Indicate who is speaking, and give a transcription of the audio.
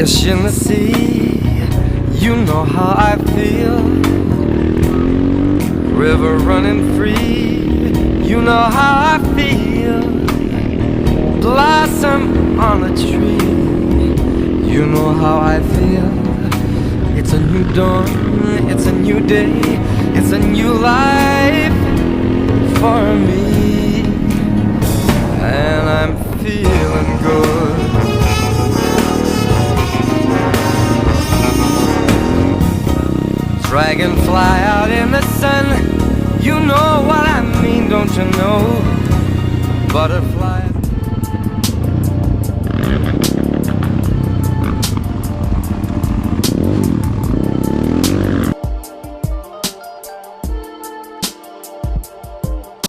Speaker 1: Fish in the sea, you know how I feel. River running free, you know how I feel. Blossom on a tree, you know how I feel. It's a new dawn, it's a new day, it's a new life for me, and I'm feeling good. Dragonfly out in the sun, you know what I mean, don't you know? Butterfly